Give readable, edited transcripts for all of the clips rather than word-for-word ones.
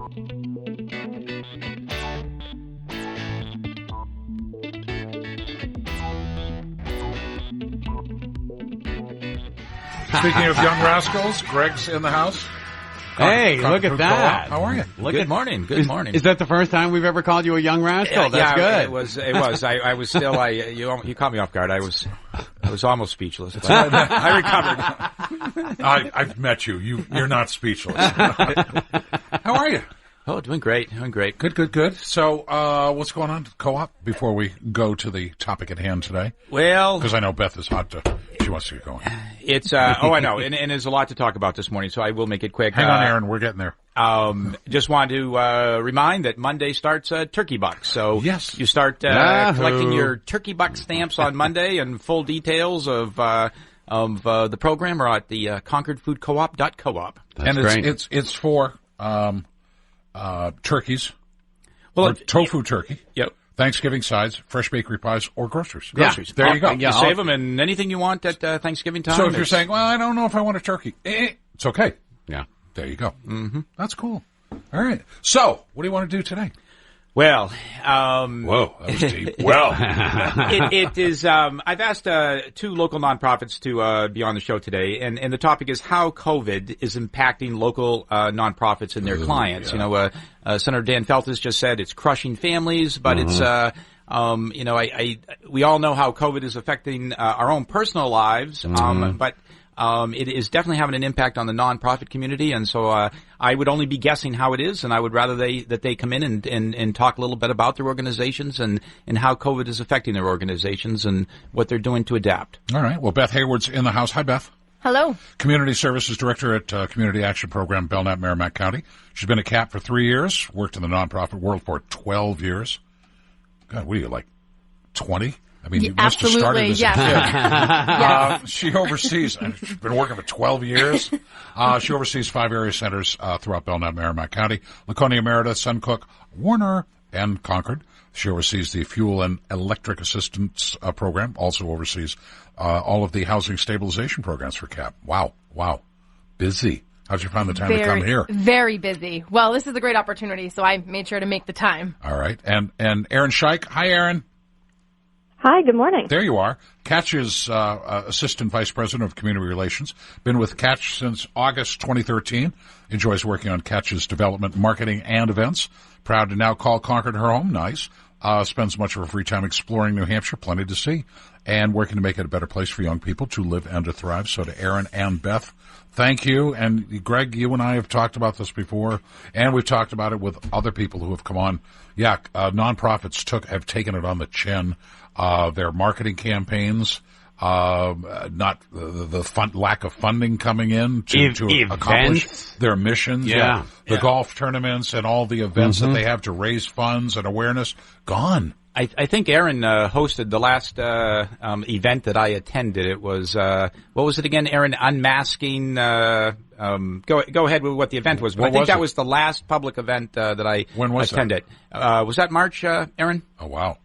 Speaking of young rascals, Greg's in the house. Hey, look at that. How are you? Good morning. Good morning. Is that the first time we've ever called you a young rascal? That's good. It was. I was still. You caught me off guard. I was almost speechless. But I recovered. I've met you. You're not speechless. How are you? Oh, doing great. Good. So, what's going on at Co-op before we go to the topic at hand today? Well, because I know Beth is hot. She wants to get going. It's I know, and there's a lot to talk about this morning, so I will make it quick. Hang on, Erin, we're getting there. Just want to remind that Monday starts Turkey Bucks. So yes, you start collecting your Turkey Buck stamps on Monday, and full details of the program are at the Concord Food Co-op. And great. It's for turkeys, well, tofu turkey. Yep. Thanksgiving sides, fresh bakery pies, or groceries. Groceries. There you go. You save them in anything you want at Thanksgiving time. So if you're saying, well, I don't know if I want a turkey, it's okay. Yeah. There you go. Mm-hmm. That's cool. All right. So what do you want to do today? Well, whoa, that was deep. Well, it is. I've asked two local nonprofits to be on the show today, and the topic is how COVID is impacting local nonprofits and their clients. Yeah. You know, Senator Dan Feltus just said it's crushing families, but it's. You know, we all know how COVID is affecting our own personal lives, but. It is definitely having an impact on the nonprofit community, and so I would only be guessing how it is, and I would rather that they come in and talk a little bit about their organizations and how COVID is affecting their organizations and what they're doing to adapt. All right. Well, Beth Heyward's in the house. Hi, Beth. Hello. Community Services Director at Community Action Program, Belknap Merrimack County. She's been a CAP for 3 years, worked in the nonprofit world for 12 years. God, what are you, like 20? I mean, you must have started as a kid. Yes. She oversees, she's been working for 12 years. She oversees 5 area centers throughout Belknap, Merrimack County, Laconia, Merida, Suncook, Warner, and Concord. She oversees the Fuel and Electric Assistance Program, also oversees all of the housing stabilization programs for CAP. Wow. Busy. How'd you find the time to come here? Very busy. Well, this is a great opportunity, so I made sure to make the time. All right. And Erin Schaick. Hi, Erin. Hi, good morning. There you are. Catch's Assistant Vice President of Community Relations. Been with Catch since August 2013. Enjoys working on Catch's development, marketing, and events. Proud to now call Concord her home. Nice. Spends much of her free time exploring New Hampshire. Plenty to see. And working to make it a better place for young people to live and to thrive. So to Erin and Beth, thank you. And Greg, you and I have talked about this before, and we've talked about it with other people who have come on. Yeah, nonprofits have taken it on the chin. Their marketing campaigns, not the lack of funding coming in to accomplish their missions. Yeah. The golf tournaments and all the events that they have to raise funds and awareness, gone. I think Erin hosted the last event that I attended. It was what was it again, Erin? Unmasking. Go ahead with what the event was. But I think that was the last public event that I attended. Was that March, Erin? Oh wow.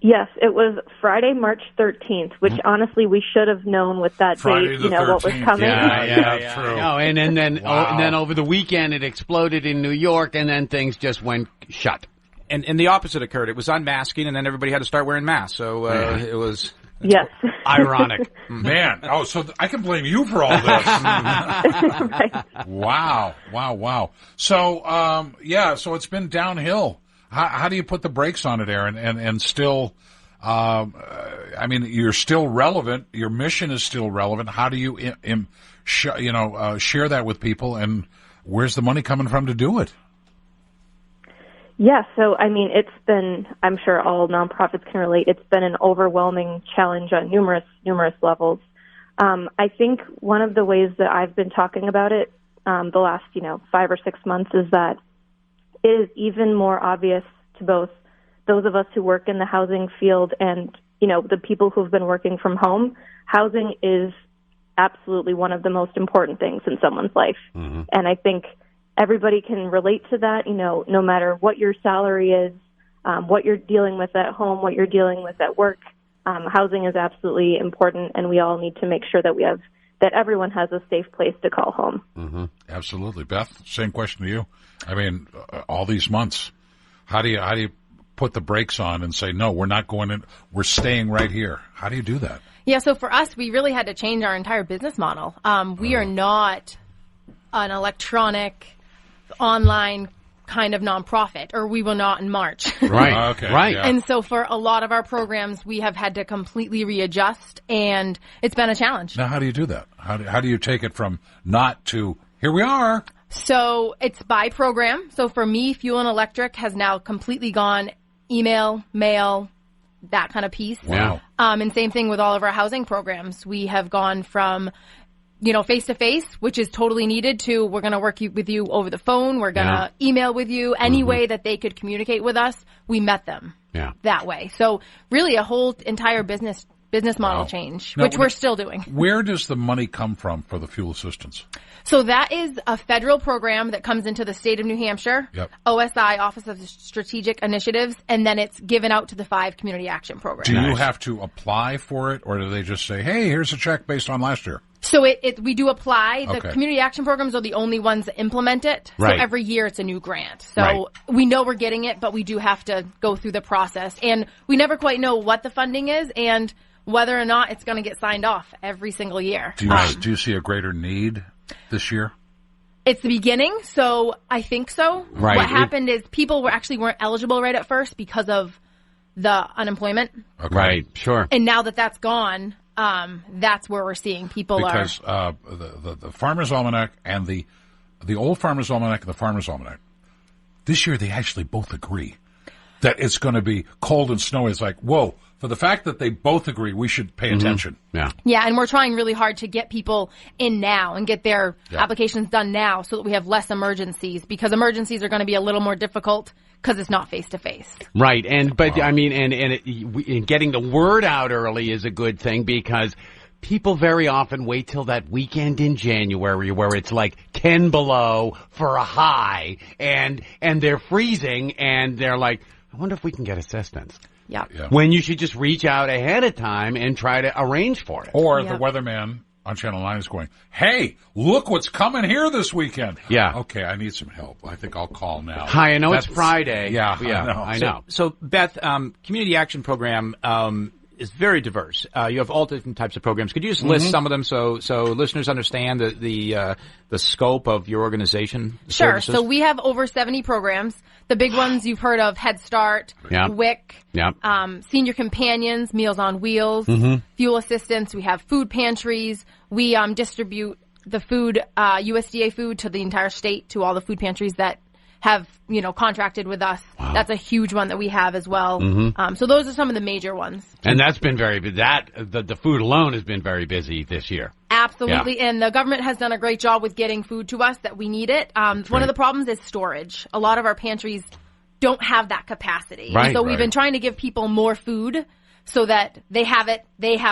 Yes, it was Friday, March 13th, which honestly we should have known with that Friday date, what was coming. Yeah, true. No, and then over the weekend it exploded in New York, and then things just went shut. And the opposite occurred. It was unmasking, and then everybody had to start wearing masks. So it was yes, ironic. Man, so I can blame you for all this. Right. Wow. So so it's been downhill. How do you put the brakes on it, Erin, and still, I mean, you're still relevant. Your mission is still relevant. How do you, share that with people, and where's the money coming from to do it? Yeah, so I mean, it's been, I'm sure all nonprofits can relate, it's been an overwhelming challenge on numerous levels. I think one of the ways that I've been talking about it the last, 5 or 6 months is that it is even more obvious to both those of us who work in the housing field and, the people who've been working from home. Housing is absolutely one of the most important things in someone's life. Mm-hmm. And I think everybody can relate to that, no matter what your salary is, what you're dealing with at home, what you're dealing with at work. Housing is absolutely important, and we all need to make sure that we have that everyone has a safe place to call home. Mm-hmm. Absolutely. Beth, same question to you. I mean, all these months, how do you put the brakes on and say, no, we're not going in, we're staying right here? How do you do that? Yeah, so for us, we really had to change our entire business model. We are not an electronic, online kind of nonprofit, or we will not in March. Right. Okay. Right. Yeah. And so for a lot of our programs, we have had to completely readjust, and it's been a challenge. Now, how do you do that? How do you take it from not to here we are? So it's by program. So for me, Fuel and Electric has now completely gone email, mail, that kind of piece. Wow. And same thing with all of our housing programs. We have gone from, face-to-face, which is totally needed, to we're going to work with you over the phone. We're going to email with you. Any way that they could communicate with us, we met them that way. So really a whole entire business model change, Now, which we're still doing. Where does the money come from for the fuel assistance? So that is a federal program that comes into the state of New Hampshire, OSI, Office of Strategic Initiatives, and then it's given out to the 5 community action programs. Do you have to apply for it, or do they just say, hey, here's a check based on last year? So we do apply. The community action programs are the only ones that implement it. Right. So every year it's a new grant. So we know we're getting it, but we do have to go through the process. And we never quite know what the funding is and whether or not it's going to get signed off every single year. Do you see a greater need this year? It's the beginning, so I think so. Right. What happened is people weren't eligible right at first because of the unemployment. Okay. Right. Sure. And now that that's gone, that's where we're seeing people because the Farmer's Almanac and the old Farmer's Almanac and the Farmer's Almanac, this year they actually both agree that it's going to be cold and snowy. It's like, whoa, for the fact that they both agree, we should pay attention. Yeah. Yeah, and we're trying really hard to get people in now and get their applications done now so that we have less emergencies, because emergencies are going to be a little more difficult because it's not face-to-face. Right. I mean, and getting the word out early is a good thing, because people very often wait till that weekend in January where it's like 10 below for a high, and they're freezing, and they're like, I wonder if we can get assistance. Yeah. When you should just reach out ahead of time and try to arrange for it. Or the weatherman on Channel 9 is going, hey, look what's coming here this weekend. Yeah. Okay, I need some help. I think I'll call now. Hi, I know it's Friday. Yeah, I know. So Beth, Community Action Program is very diverse. You have all different types of programs. Could you just list some of them so listeners understand the scope of your organization? Sure. Services? So we have over 70 programs. The big ones you've heard of: Head Start, WIC, Senior Companions, Meals on Wheels, Fuel Assistance. We have food pantries. We distribute the food, USDA food, to the entire state, to all the food pantries that have, contracted with us. Wow. That's a huge one that we have as well. So those are some of the major ones. And that's been the food alone has been very busy this year. Absolutely. Yeah. And the government has done a great job with getting food to us that we need it. One of the problems is storage. A lot of our pantries don't have that capacity. Right. So we've been trying to give people more food so that they have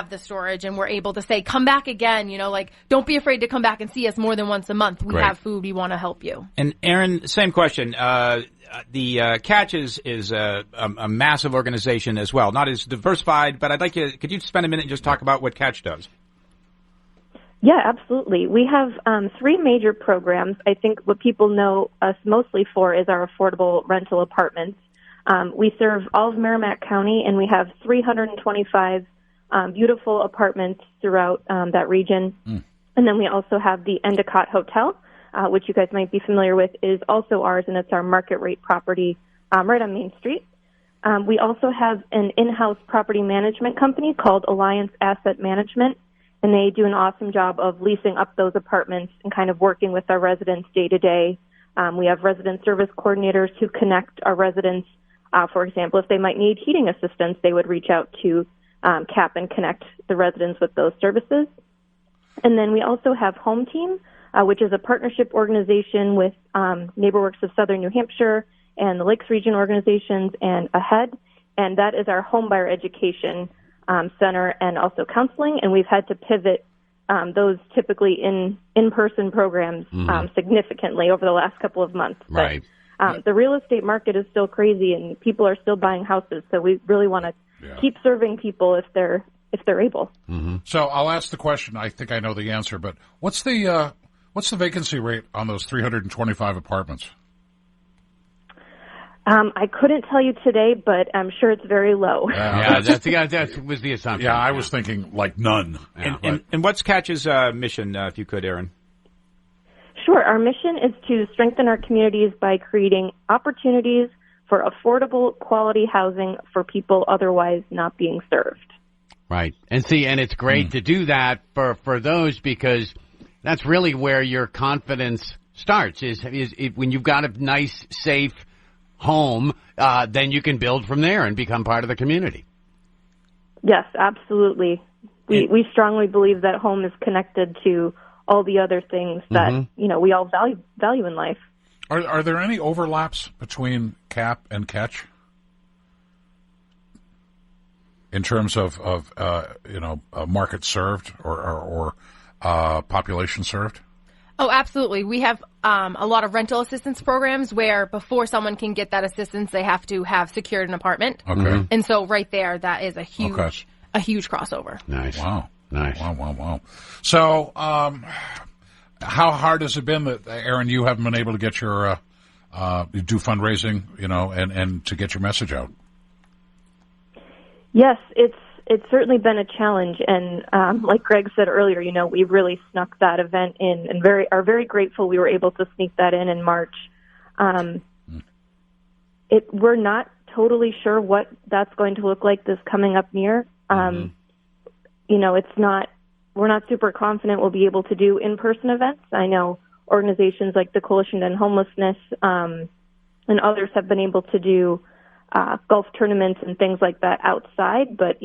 the storage, and we're able to say, come back again, don't be afraid to come back and see us more than once a month. We have food. We want to help you. And Erin, same question. The Catch is a massive organization as well, not as diversified, but could you spend a minute and just talk about what Catch does? Yeah, absolutely. We have 3 major programs. I think what people know us mostly for is our affordable rental apartments. We serve all of Merrimack County, and we have 325 beautiful apartments throughout that region. And then we also have the Endicott Hotel, which you guys might be familiar with, is also ours, and it's our market rate property right on Main Street. We also have an in-house property management company called Alliance Asset Management, and they do an awesome job of leasing up those apartments and kind of working with our residents day to day. We have resident service coordinators who connect our residents. For example, if they might need heating assistance, they would reach out to CAP and connect the residents with those services. And then we also have Home Team, which is a partnership organization with NeighborWorks of Southern New Hampshire and the Lakes Region organizations and AHEAD, and that is our homebuyer education center and also counseling. And we've had to pivot those typically in-person programs significantly over the last couple of months. Right. But, the real estate market is still crazy, and people are still buying houses, so we really want to keep serving people if they're they're able. Mm-hmm. So I'll ask the question. I think I know the answer, but what's the vacancy rate on those 325 apartments? I couldn't tell you today, but I'm sure it's very low. That was the assumption. Yeah, I was thinking like none. Yeah, and what's Catch's mission, if you could, Erin? Sure. Our mission is to strengthen our communities by creating opportunities for affordable, quality housing for people otherwise not being served. Right. And it's great to do that for those, because that's really where your confidence starts, is when you've got a nice, safe home, then you can build from there and become part of the community. Yes, absolutely. We strongly believe that home is connected to all the other things that, we all value in life. Are there any overlaps between CAP and Catch in terms of market served or population served? Oh, absolutely. We have a lot of rental assistance programs where before someone can get that assistance, they have to have secured an apartment. Okay. And so right there, that is a huge crossover. Nice. Wow. Nice. Wow. So, how hard has it been that, Erin, you haven't been able to get your, do fundraising, and to get your message out? Yes, it's certainly been a challenge, and like Greg said earlier, we really snuck that event in, and are very grateful we were able to sneak that in March. We're not totally sure what that's going to look like this coming up year. We're not super confident we'll be able to do in-person events. I know organizations like the Coalition to End Homelessness and others have been able to do golf tournaments and things like that outside, but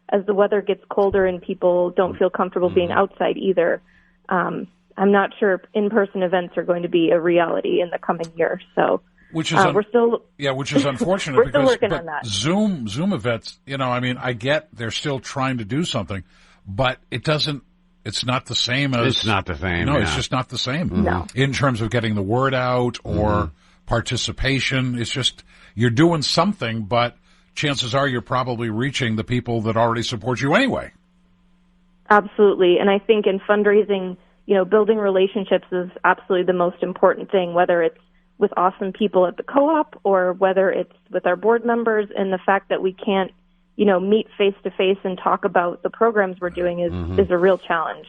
as the weather gets colder and people don't feel comfortable being outside either, I'm not sure if in-person events are going to be a reality in the coming year. So which is which is unfortunate. We're because, still working on that. Zoom events, I get they're still trying to do something, but it's not the same as. It's not the same. No, it's just not the same. No. In terms of getting the word out or participation, it's just, you're doing something, but chances are you're probably reaching the people that already support you anyway. Absolutely. And I think in fundraising, building relationships is absolutely the most important thing, whether it's with awesome people at the co-op or whether it's with our board members, and the fact that we can't, meet face to face and talk about the programs we're doing is a real challenge.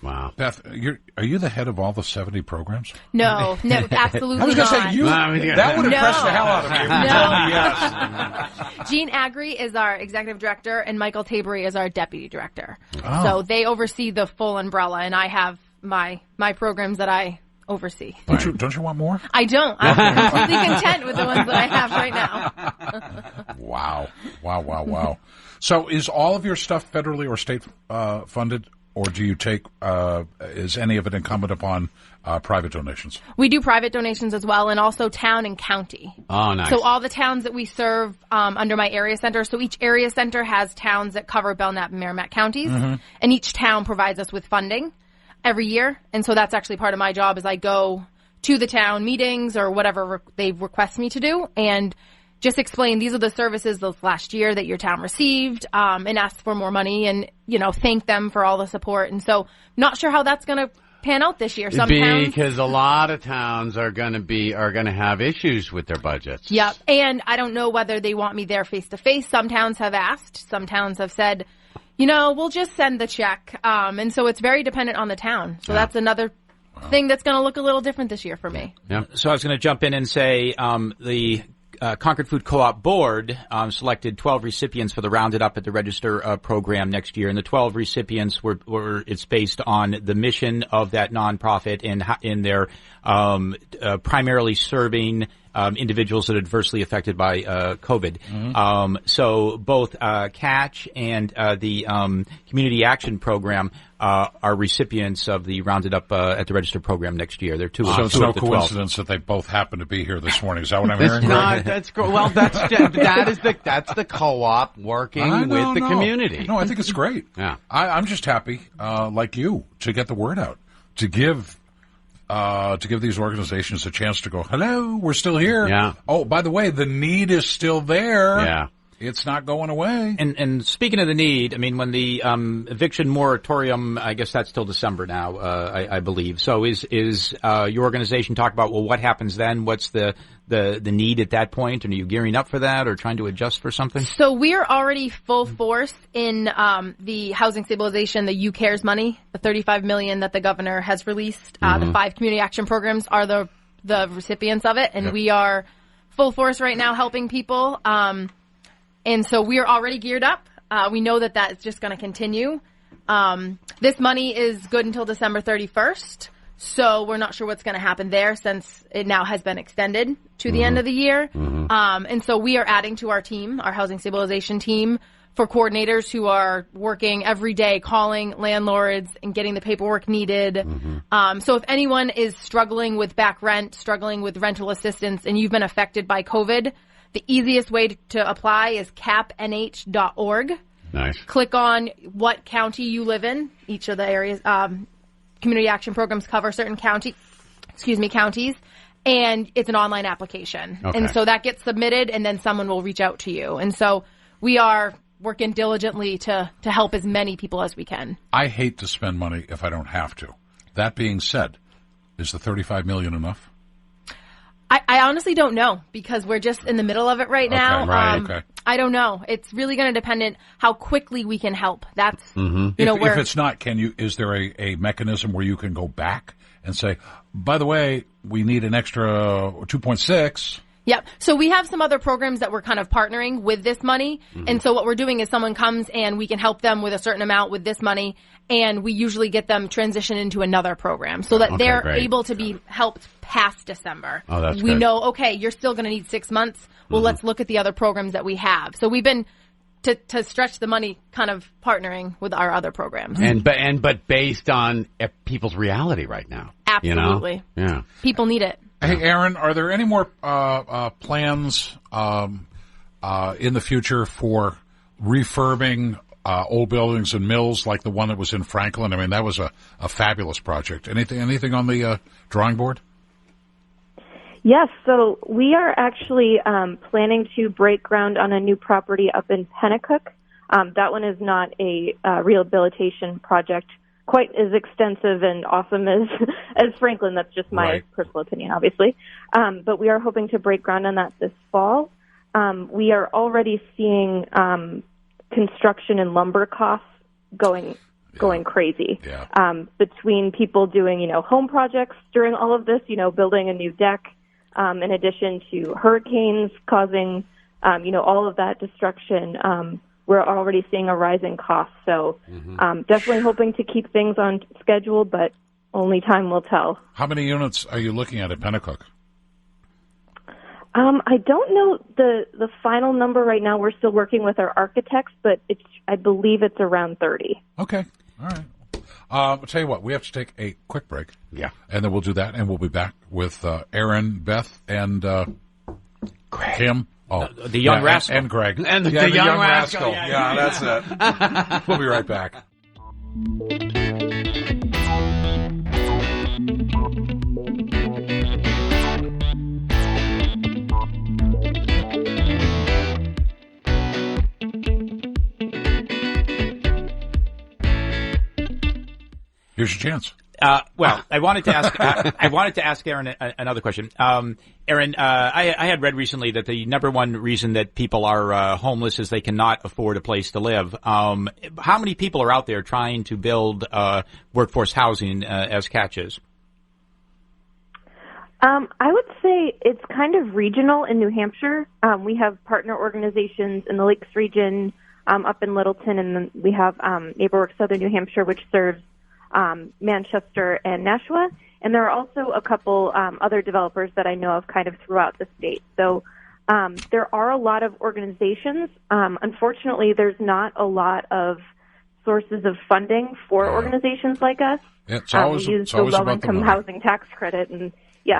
Wow. Beth, are you the head of all the 70 programs? No, absolutely not. I was going to say, that would impress the hell out of you. No. Yes. Jean Agri is our executive director, and Michael Tabery is our deputy director. Oh. So they oversee the full umbrella, and I have my programs that I oversee. Don't you want more? I don't. I'm completely content with the ones that I have right now. Wow. So is all of your stuff federally or state funded? Or do you take, is any of it incumbent upon private donations? We do private donations as well, and also town and county. Oh, nice. So all the towns that we serve under my area center, so each area center has towns that cover Belknap and Merrimack Counties, and each town provides us with funding every year. And so that's actually part of my job, is I go to the town meetings or whatever they request me to do, and just explain these are the services this last year that your town received, and ask for more money and, thank them for all the support. And so not sure how that's going to pan out this year. Because a lot of towns are going to have issues with their budgets. Yep. And I don't know whether they want me there face to face. Some towns have asked. Some towns have said, we'll just send the check. And so it's very dependent on the town. So that's another thing that's going to look a little different this year for me. Yeah. So I was going to jump in and say the Concord Food Co-op board selected 12 recipients for the Rounded Up at the Register program next year, and the 12 recipients it's based on the mission of that nonprofit and in their primarily serving individuals that are adversely affected by COVID. So both Catch and the Community Action Program are recipients of the Rounded Up at the Register program next year. They're two. So it's no coincidence that they both happen to be here this morning. Is that what I'm hearing? That's the co-op working with the community. No, I think it's great. Yeah, I'm just happy, like you, to get the word out, to give these organizations a chance to go, hello, we're still here. Yeah. Oh, by the way, the need is still there. Yeah. It's not going away. And speaking of the need, I mean, when the eviction moratorium, I guess that's till December now, I believe. So is your organization talk about, well, what happens then? What's the need at that point? And are you gearing up for that or trying to adjust for something? So we're already full force in the housing stabilization, the U Cares money, the $35 million that the governor has released. The 5 community action programs are the recipients of it, and we are full force right now helping people. And so we are already geared up. We know that is just going to continue. This money is good until December 31st. So we're not sure what's going to happen there since it now has been extended to the end of the year. And so we are adding to our team, our housing stabilization team, for coordinators who are working every day calling landlords and getting the paperwork needed. So if anyone is struggling with back rent, struggling with rental assistance, and you've been affected by COVID, the easiest way to apply is capnh.org. Nice. Click on what county you live in. Each of the areas, community action programs cover certain counties, and it's an online application. Okay. And so that gets submitted, and then someone will reach out to you. And so we are working diligently to help as many people as we can. I hate to spend money if I don't have to. That being said, is the $35 million enough? I honestly don't know because we're just in the middle of it right now. Okay, right, okay. I don't know. It's really going to depend on how quickly we can help. That's if it's not, is there a mechanism where you can go back and say, by the way, we need an extra 2.6? Yep. So we have some other programs that we're kind of partnering with this money. And so what we're doing is someone comes and we can help them with a certain amount with this money. And we usually get them transitioned into another program so that they're able to be helped past December. Oh, that's we good. know, okay, you're still going to need 6 months. Well, let's look at the other programs that we have. So we've been to stretch the money kind of partnering with our other programs. But based on people's reality right now. Absolutely. You know? Yeah. People need it. Hey, Erin, are there any more plans in the future for refurbing old buildings and mills like the one that was in Franklin? I mean, that was a fabulous project. Anything on the drawing board? Yes, so we are actually planning to break ground on a new property up in Endicott. That one is not a rehabilitation project quite as extensive and awesome as Franklin. That's just my personal opinion, obviously. But we are hoping to break ground on that this fall. We are already seeing construction and lumber costs going crazy. Yeah. Between people doing, home projects during all of this, building a new deck, in addition to hurricanes causing, all of that destruction. We're already seeing a rise in cost. So definitely hoping to keep things on schedule, but only time will tell. How many units are you looking at Endicott? I don't know the final number right now. We're still working with our architects, but I believe it's around 30. Okay. All right. I'll tell you what, we have to take a quick break. Yeah. And then we'll do that, and we'll be back with Erin, Beth, and Kim. Oh, the young rascal. And Greg. And the young rascal. Yeah, that's it. We'll be right back. Here's your chance. Well, I wanted to ask Erin another question. Erin, I had read recently that the number one reason that people are homeless is they cannot afford a place to live. How many people are out there trying to build workforce housing as Catch is? I would say it's kind of regional in New Hampshire. We have partner organizations in the Lakes region, up in Littleton, and then we have NeighborWorks Southern New Hampshire, which serves Manchester and Nashua, and there are also a couple other developers that I know of kind of throughout the state. So there are a lot of organizations. Unfortunately, there's not a lot of sources of funding for organizations like us. Yeah, we use the low-income housing tax credit, and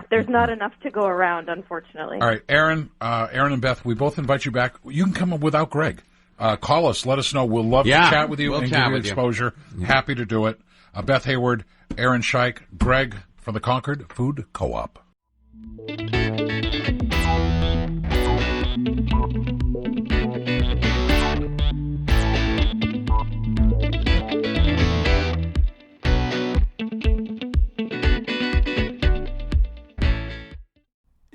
there's not enough to go around, unfortunately. All right, Erin and Beth, we both invite you back. You can come without Greg. Call us. Let us know. We'll love to chat with you and give you exposure. Happy to do it. Beth Heyward, Erin Schaick, Greg from the Concord Food Co-op.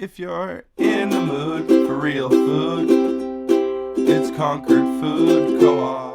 If you're in the mood for real food, it's Concord Food Co-op.